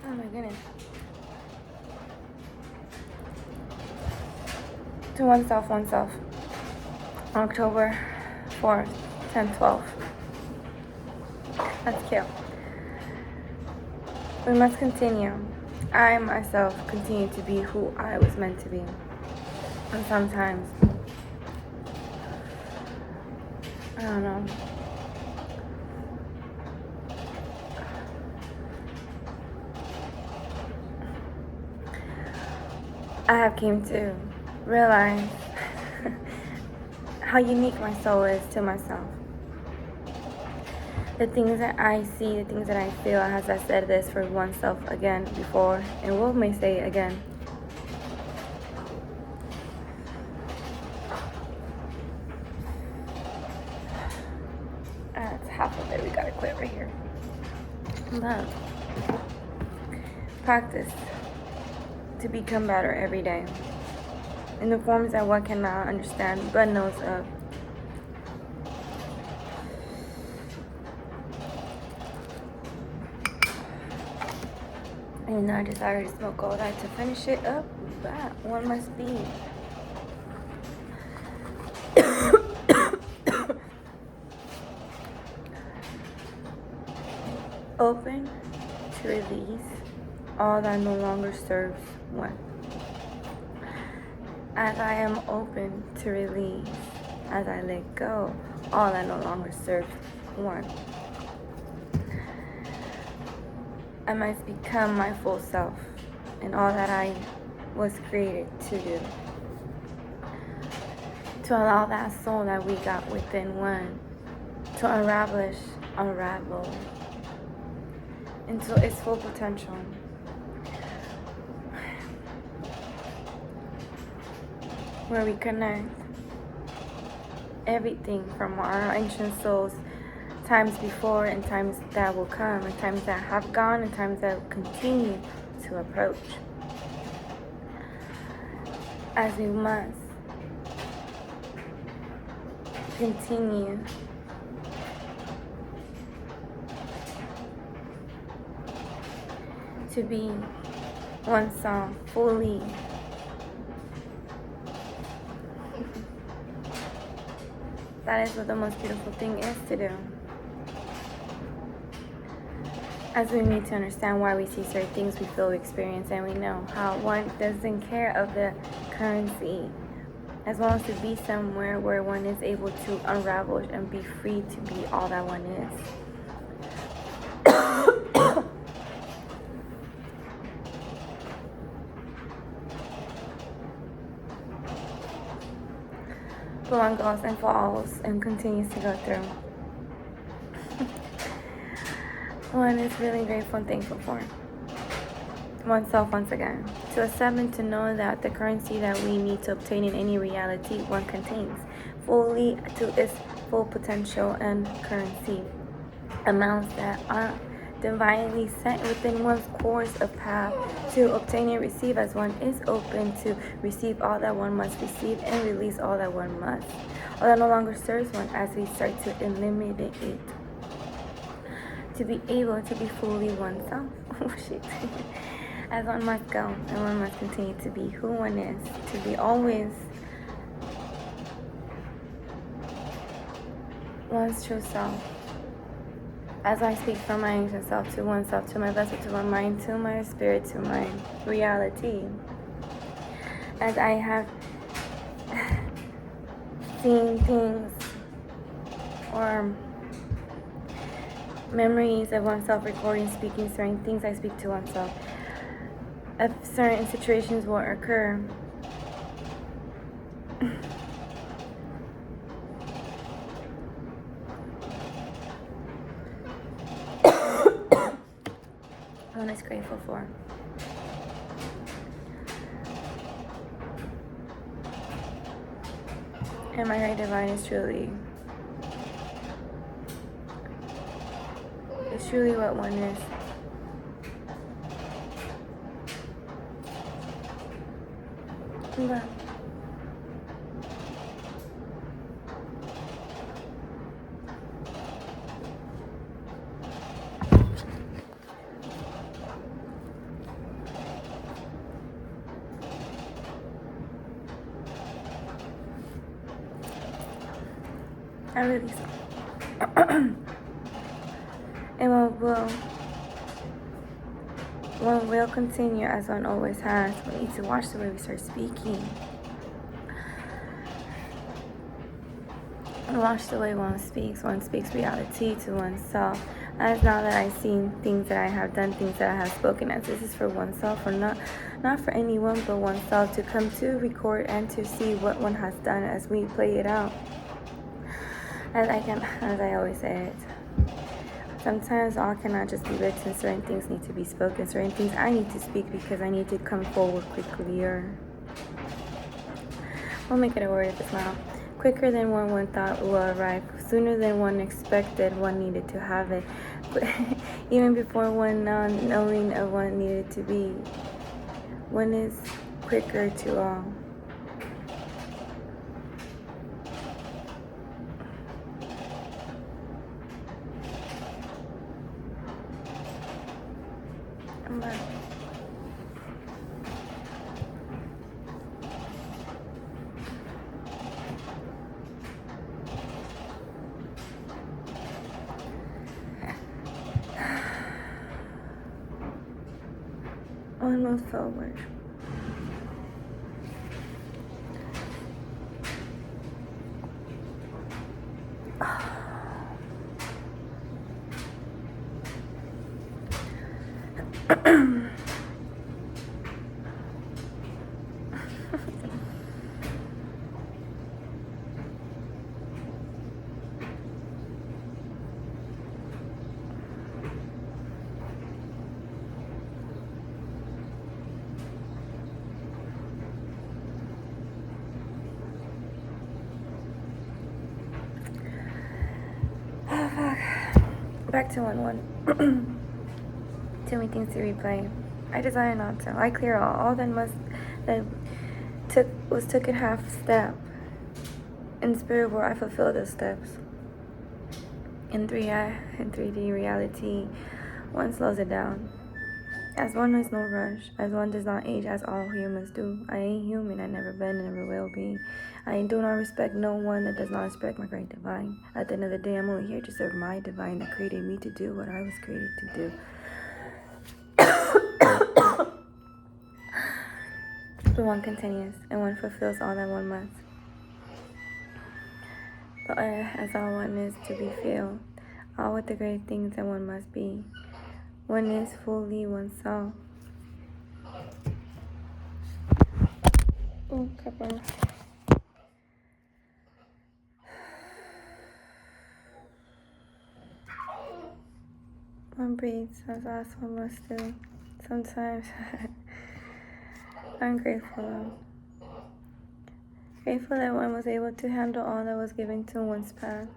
Oh my goodness. To oneself, oneself. October 4th, 10th, 12th. That's cute. We must continue. I myself continue to be who I was meant to be. And sometimes, I don't know. I have came to realize how unique my soul is to myself. The things that I see, the things that I feel, as I said this for oneself again before, and will may say it again. That's half of it. We gotta quit right here. But practice to become better every day in the forms that one cannot understand but knows of. And I desire to smoke all that to finish it up, but one must be open to release all that no longer serves one. As I am open to release, as I let go, all that no longer serves one. I must become my full self and all that I was created to do. To allow that soul that we got within one to unravel into its full potential. Where we connect everything from our ancient souls, times before and times that will come, and times that have gone and times that will continue to approach. As we must continue to be oneself fully. That is what the most beautiful thing is to do. As we need to understand why we see certain things, we feel, we experience, and we know how one doesn't care of the currency, as well as to be somewhere where one is able to unravel and be free to be all that one is. But one goes and falls and continues to go through. One is really grateful and thankful for oneself once again. To accept and to know that the currency that we need to obtain in any reality one contains fully to its full potential and currency amounts that are divinely set within one's course of path to obtain and receive, as one is open to receive all that one must receive and release all that one must. All that no longer serves one as we start to eliminate it. To be able to be fully oneself. Oh shit. As one must go and one must continue to be who one is. To be always one's true self. As I speak from my ancient self to oneself, to my vessel, to my mind, to my spirit, to my reality. As I have seen things or memories of oneself recording, speaking certain things, I speak to oneself. If certain situations will occur, one is grateful for. And my Great Divine is truly what one is. But I really so. And one will continue as one always has. We need to watch the way we start speaking. And watch the way one speaks. One speaks reality to oneself. As now that I've seen things that I have done, things that I have spoken, as this is for oneself, or not for anyone but oneself, to come to record and to see what one has done as we play it out. As I always say it, sometimes all cannot just be written. Certain things need to be spoken. Certain things I need to speak because I need to come forward quickly, or we'll make it a word if it's not. Quicker than one thought will arrive. Sooner than one expected, one needed to have it. Even before one knowing of one needed to be. One is quicker to all. One move forward. Back to 1-1. Too many things to replay. I desire not to. I clear all that took in half step. In spirit world, I fulfill those steps. In 3D reality, one slows it down. As one is no rush, as one does not age, as all humans do. I ain't human, I never been and never will be. I do not respect no one that does not respect my great divine. At the end of the day, I'm only here to serve my divine that created me to do what I was created to do. But one continues, and one fulfills all that one must. But as all one is to be filled, all with the great things that one must be. One is fully oneself. Oh, couple. One breathes as last one must do. Sometimes I'm grateful. Grateful that one was able to handle all that was given to one's path.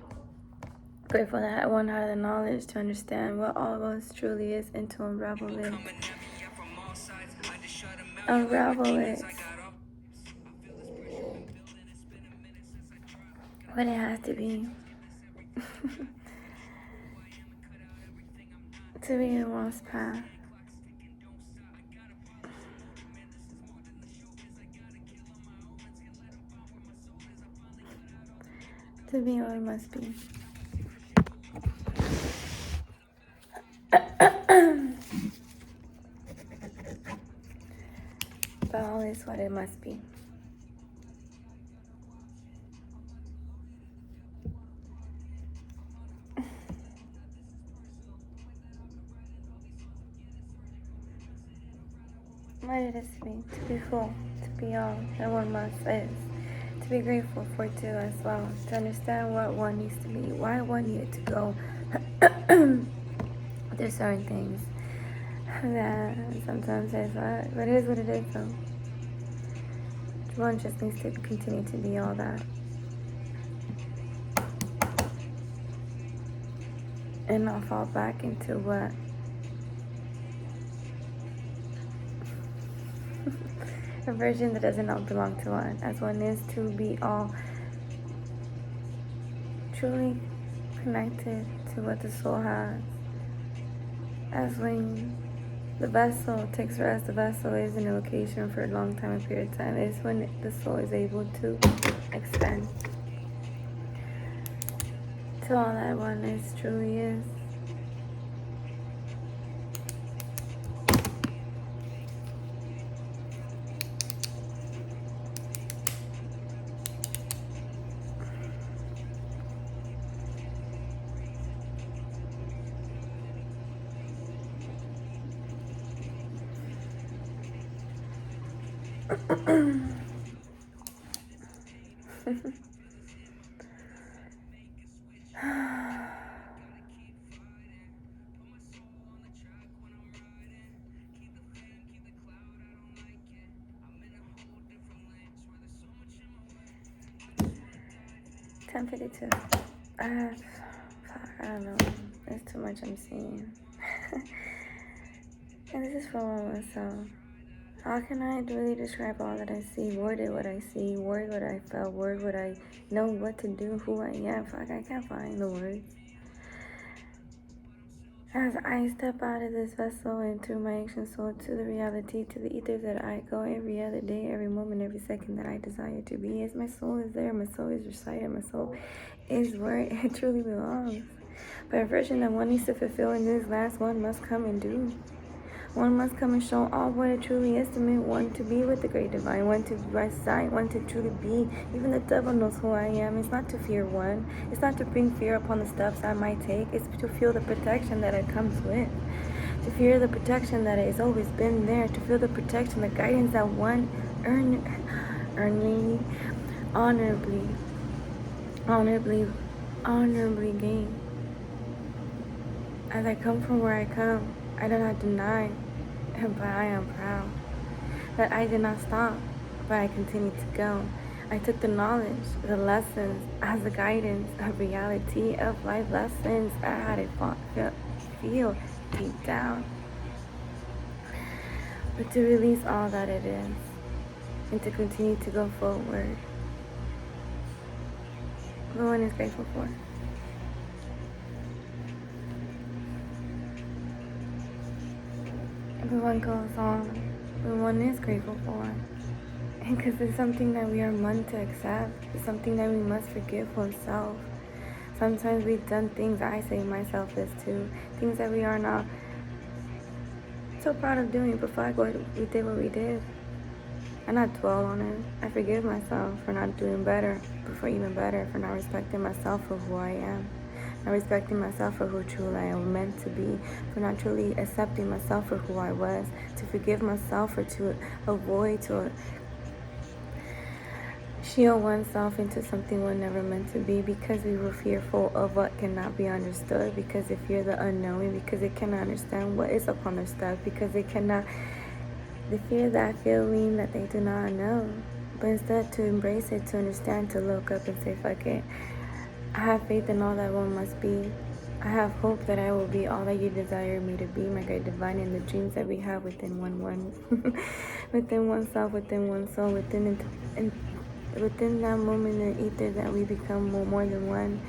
Grateful that one had the knowledge to understand what all of us truly is and to unravel it. Unravel it. What it has to be. To be in one's path. To be what it must be. But all is what it must be. What it is to be full, to be all that one must is. To be grateful for too as well. To understand what one needs to be, why one needed to go. There's certain things that sometimes is but it is what it is though. One just needs to continue to be all that. And not fall back into what a version that does not belong to one, as one is to be all truly connected to what the soul has. As when the vessel takes rest, the vessel is in a location for a long time, a period of time, is when the soul is able to expand. to all that oneness truly is. $10.52. I don't know. It's too much I'm seeing. And this is for myself. How can I really describe all that I see? Worded what I see, word what I felt, word what I know what to do, who I am. Fuck, I can't find the words. As I step out of this vessel and through my ancient soul to the reality, to the ether that I go every other day, every moment, every second that I desire to be, as my soul is there, my soul is recited, my soul is where it truly belongs. But a version that one needs to fulfill in this last one must come and do. One must come and show all what it truly is to me. One to be with the great divine, one to reside, one to truly be. Even the devil knows who I am. It's not to fear one. It's not to bring fear upon the steps I might take. It's to feel the protection that it comes with. To fear the protection that has always been there. To feel the protection, the guidance that one earnestly, honorably gain. As I come from where I come, I do not deny, but I am proud that I did not stop, but I continued to go. I took the knowledge, the lessons, as the guidance of reality, of life lessons. I had it feel deep down. But to release all that it is, and to continue to go forward. No one is grateful for. Everyone goes on, but one is grateful for. And because it's something that we are meant to accept. It's something that we must forgive ourselves. Sometimes we've done things, I say myself this too, things that we are not so proud of doing, but fuck, we did what we did. I not dwell on it. I forgive myself for not doing better, but for even better, for not respecting myself for who I am. Not respecting myself for who truly I am meant to be, for not truly accepting myself for who I was, to forgive myself for to avoid, to shield oneself into something one never meant to be, because we were fearful of what cannot be understood, because they fear the unknowing, because they cannot understand what is upon their step, because they fear that feeling that they do not know. But instead to embrace it, to understand, to look up and say, fuck it. I have faith in all that one must be. I have hope that I will be all that you desire me to be, my great divine, and the dreams that we have within one, within oneself, within one soul, within that moment in ether that we become more than one.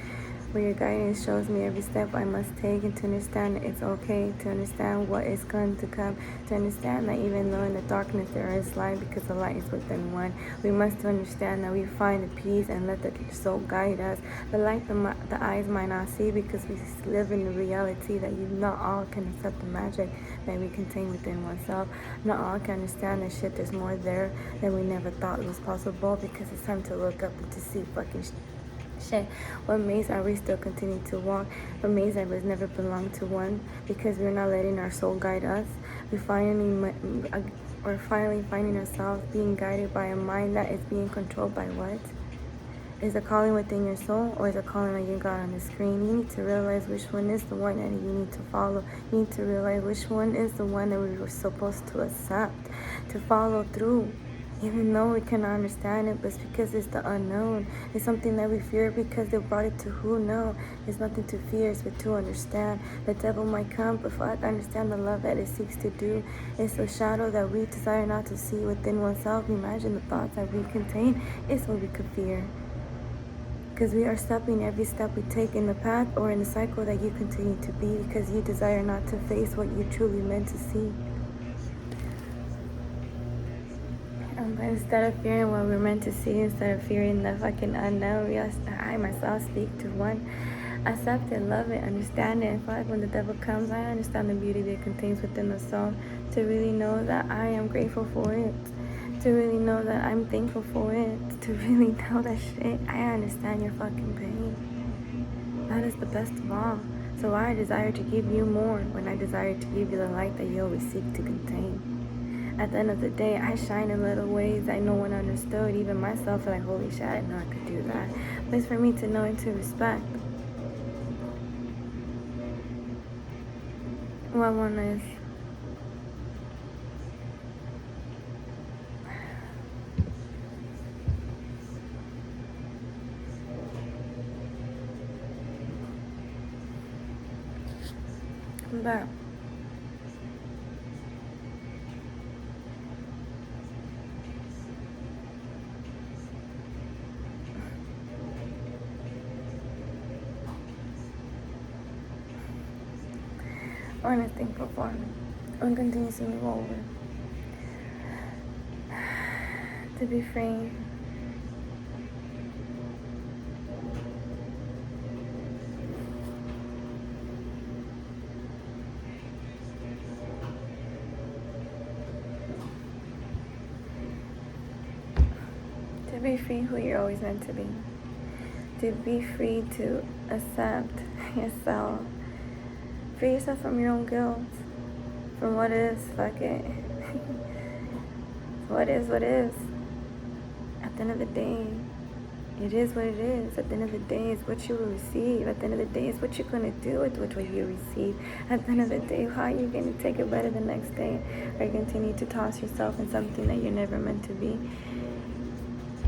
Where your guidance shows me every step I must take, and to understand that it's okay, to understand what is going to come, to understand that even though in the darkness there is light, because the light is within one, we must understand that we find the peace and let the soul guide us. The light the eyes might not see, because we live in the reality that not all can accept the magic that we contain within oneself. Not all can understand that shit, there's more there than we never thought was possible, because it's time to look up and to see fucking shit. What maze are we still continuing to walk? A maze that was never belonged to one, because we're not letting our soul guide us. We're finally finding ourselves being guided by a mind that is being controlled by what? Is a calling within your soul, or is a calling that you got on the screen? You need to realize which one is the one that you need to follow. You need to realize which one is the one that we were supposed to accept, to follow through. Even though we cannot understand it, but it's because it's the unknown. It's something that we fear because they brought it to who know. It's nothing to fear, it's but to understand. The devil might come, but for us to understand the love that it seeks to do. It's a shadow that we desire not to see within oneself. Imagine the thoughts that we contain. It's what we could fear. Because we are stopping every step we take in the path or in the cycle that you continue to be, because you desire not to face what you truly meant to see. But instead of fearing what we're meant to see, instead of fearing the fucking unknown, I myself speak to one. accept it, love it, understand it. And feel like when the devil comes, I understand the beauty that it contains within the soul. To really know that I am grateful for it. To really know that I'm thankful for it. To really know that shit, I understand your fucking pain. That is the best of all. So I desire to give you more when I desire to give you the light that you always seek to contain. At the end of the day, I shine in little ways that no one understood. Even myself, like, holy shit, I didn't know I could do that. But it's for me to know and to respect. What one is. But one is thankful for. One continues to move over. To be free. To be free who you're always meant to be. To be free to accept yourself. Free yourself from your own guilt. From what is, fuck it. What is. At the end of the day, it is what it is. At the end of the day, it's what you will receive. At the end of the day, it's what you're going to do with what you receive. At the end of the day, how are you going to take it better the next day? Are you continue to toss yourself in something that you're never meant to be?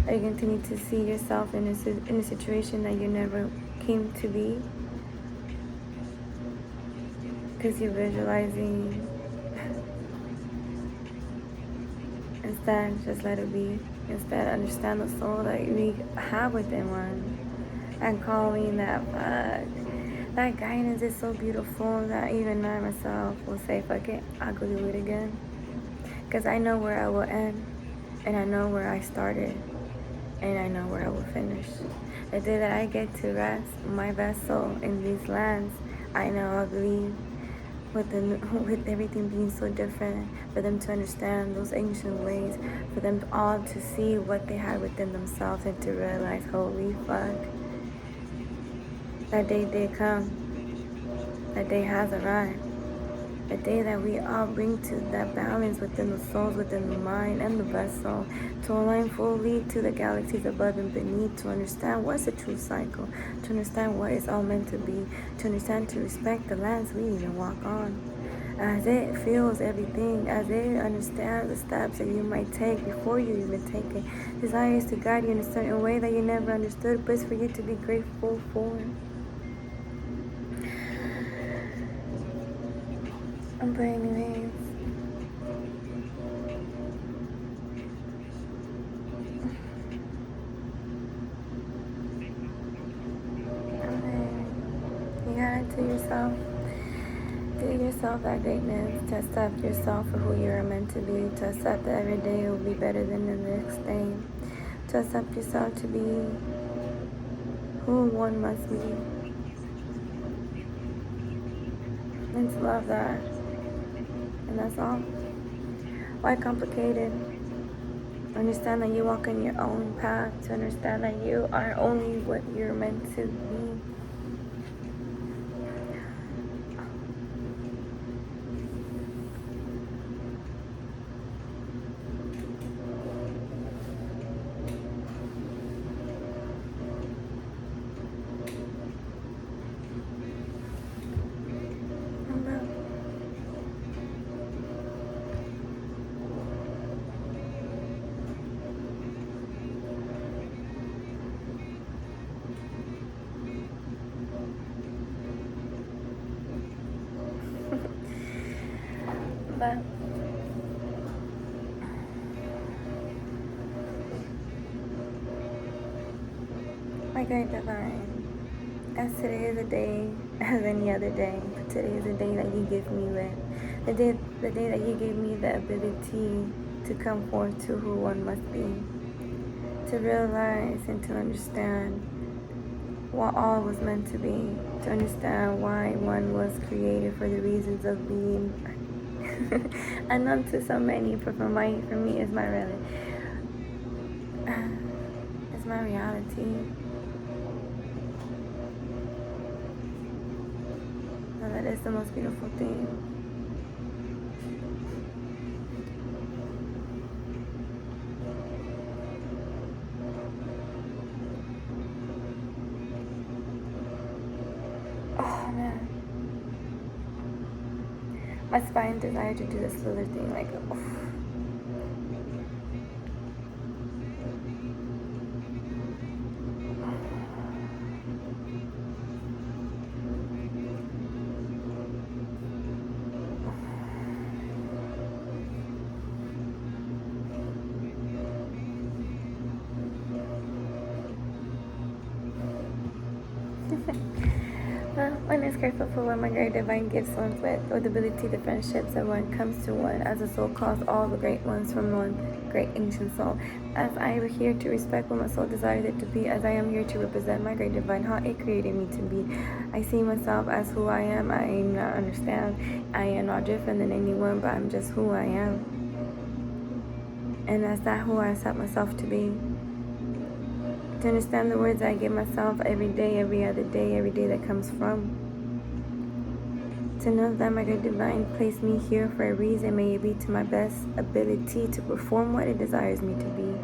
Are you continue to see yourself in a situation that you never came to be? Because you're visualizing. Instead, just let it be. Instead, understand the soul that we have within one. And calling that fuck. That guidance is so beautiful that even I myself will say, fuck it, I'll go do it again. Because I know where I will end. And I know where I started. And I know where I will finish. The day that I get to rest my vessel in these lands, I know I'll leave with everything being so different, for them to understand those ancient ways, for them all to see what they had within themselves and to realize, holy fuck, that day did come. That day has arrived. The day that we all bring to that balance within the souls, within the mind and the vessel, to align fully to the galaxies above and beneath, to understand what's a true cycle, to understand what it's all meant to be, to understand, to respect the lands we even walk on. As it feels everything, as it understands the steps that you might take before you even take it, desires to guide you in a certain way that you never understood, but it's for you to be grateful for. But anyways, you gotta do yourself that greatness, to accept yourself for who you are meant to be, to accept that every day will be better than the next day, to accept yourself to be who one must be, and to love that. And that's all. Why complicated? Understand that you walk in your own path, to understand that you are only what you're meant to be. But my great divine, as today is a day as any other day, but today is a day that you give me the day that you gave me the ability to come forth to who one must be, to realize and to understand what all was meant to be, to understand why one was created for the reasons of being unknown to so many, but for me is my it's my reality. And that is the most beautiful thing. Oh man. My spine desired to do this slither thing, like, oh. One is grateful for what my great divine gifts one with the ability to friendships that one comes to one as a soul calls all the great ones from one great ancient soul. As I am here to respect what my soul desires it to be, as I am here to represent my great divine, how it created me to be. I see myself as who I am. I am not understand. I am not different than anyone, but I'm just who I am. And that's not who I accept myself to be. To understand the words I give myself every day, every other day, every day that comes from. To know that my great divine placed me here for a reason, may it be to my best ability to perform what it desires me to be.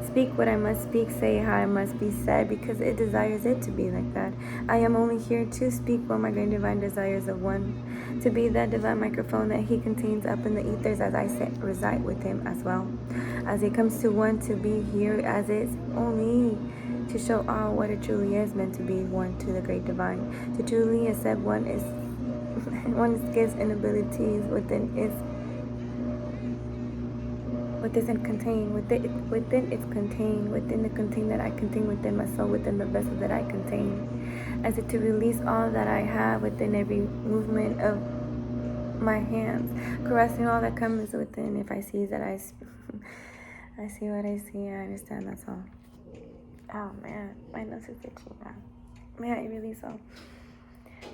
Speak what I must speak, say how I must be said, because it desires it to be like that. I am only here to speak what my great divine desires of one. To be that divine microphone that he contains up in the ethers as I reside with him as well. As it comes to one to be here as it's only to show all what it truly is meant to be one to the great divine. To truly accept one is one's gifts and abilities within its contained, within its contained, within the contain that I contain within my soul, within the vessel that I contain, as it to release all that I have within every movement of my hands, caressing all that comes within. If I see that I see what I see, I understand, that's all. Oh man, my nose is itchy now. May I release all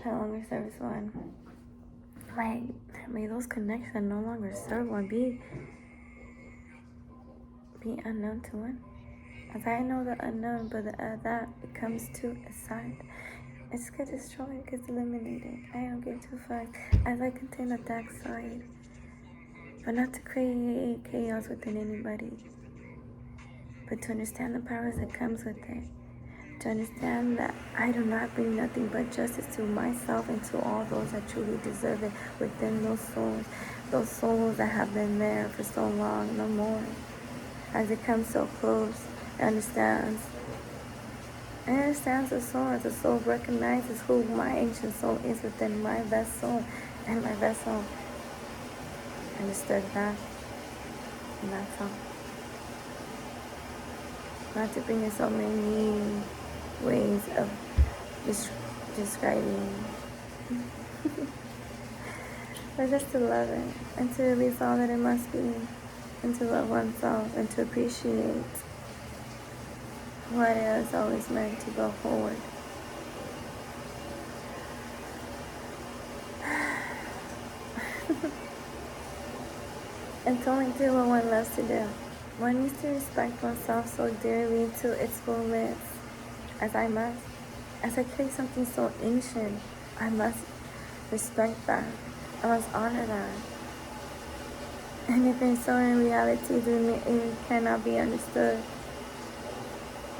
no longer service one. May those connections no longer serve one. Be unknown to one. As I know the unknown, but that it comes to a side. It's get destroyed, it gets eliminated. I don't get too far. As I contain a dark side. But not to create chaos within anybody. But to understand the powers that comes with it. To understand that I do not bring nothing but justice to myself and to all those that truly deserve it within those souls that have been there for so long, no more. As it comes so close, it understands the soul, as the soul recognizes who my ancient soul is within my vessel, and my vessel understood that, and that's all. Not to bring in so many ways of describing, but just to love it, and to release all that it must be, and to love oneself, and to appreciate what is always meant to go forward. And to only do what one loves to do. One needs to respect oneself so dearly to its fullness, as I must. As I create something so ancient, I must respect that. I must honor that. And if it's so in reality, then it cannot be understood.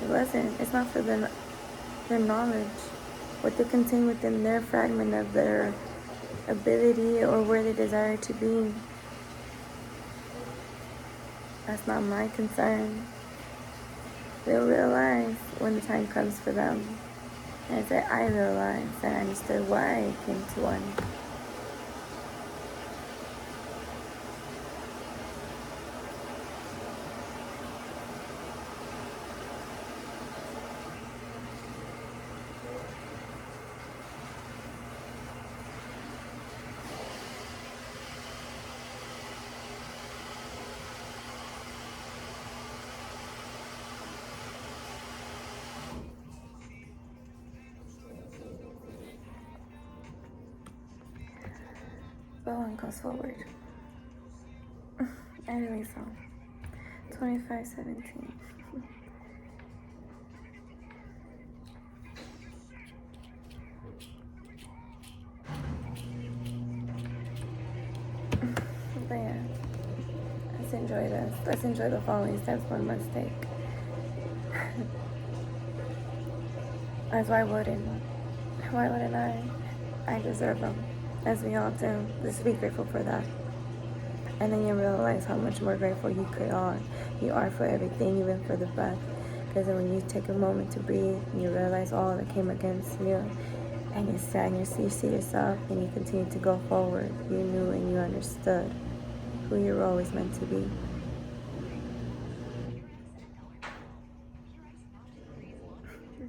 It wasn't. It's not for their knowledge. What they contain within their fragment of their ability or where they desire to be. That's not my concern. They'll realize when the time comes for them. As I realized and I understood why I came to one. but one goes forward. I really saw 2517. But yeah, let's enjoy this. Let's enjoy the following steps one must take. As why wouldn't? Why wouldn't I? I deserve them, as we all do. Just be grateful for that. And then you realize how much more grateful you are for everything, even for the breath. Because when you take a moment to breathe, you realize all that came against you, and you stand, you see yourself, and you continue to go forward. You knew and you understood who you were always meant to be.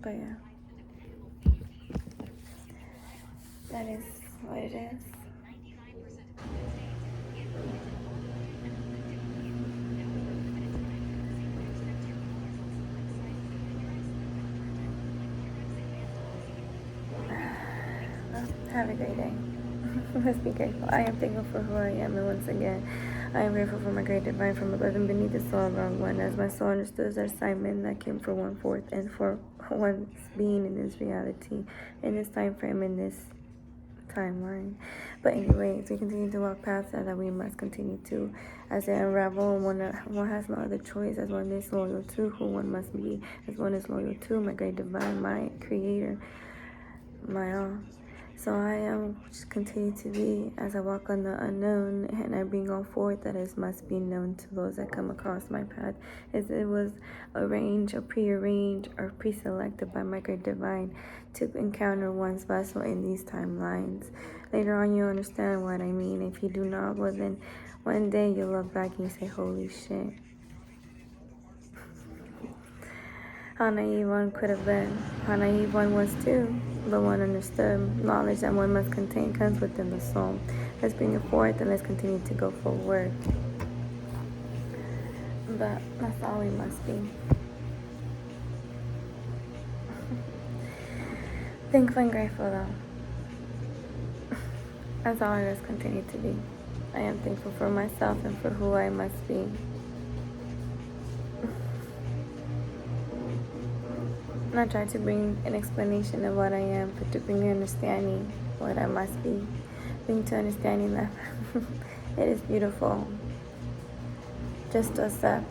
But yeah, that is what it is. Have a great day. Let's be grateful. I am thankful for who I am, and once again, I am grateful for my great divine from above and beneath the soul of wrong one. As my soul understood the assignment that came for 1/4 and for one's being in this reality, in this time frame, in this timeline. But anyways, we continue to walk past that we must continue to, as they unravel, one has no other choice, as one is loyal to who one must be, as one is loyal to my great divine, my creator, my all. So I am just continue to be as I walk on the unknown, and I bring all forth that is must be known to those that come across my path, as it was arranged or prearranged or pre-selected by my great divine to encounter one's vessel in these timelines. Later on you'll understand what I mean. If you do not, well then one day you'll look back and you say, holy shit. How naive one could have been. How naive one was too. But one understood. Knowledge that one must contain comes within the soul. Let's bring it forth and let's continue to go forward. But that's all we must be. Thankful and grateful though. That's all I must continue to be. I am thankful for myself and for who I must be. Not try to bring an explanation of what I am, but to bring understanding what I must be. Bring to understanding that it is beautiful just to accept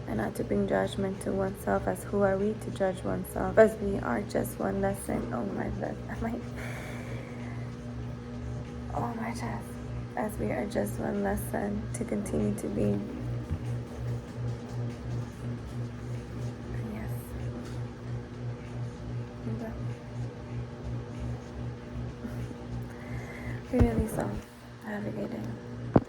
and not to bring judgment to oneself. As who are we to judge oneself? As we are just one lesson. Oh my chest. As we are just one lesson to continue to be. Really so. Have a good day.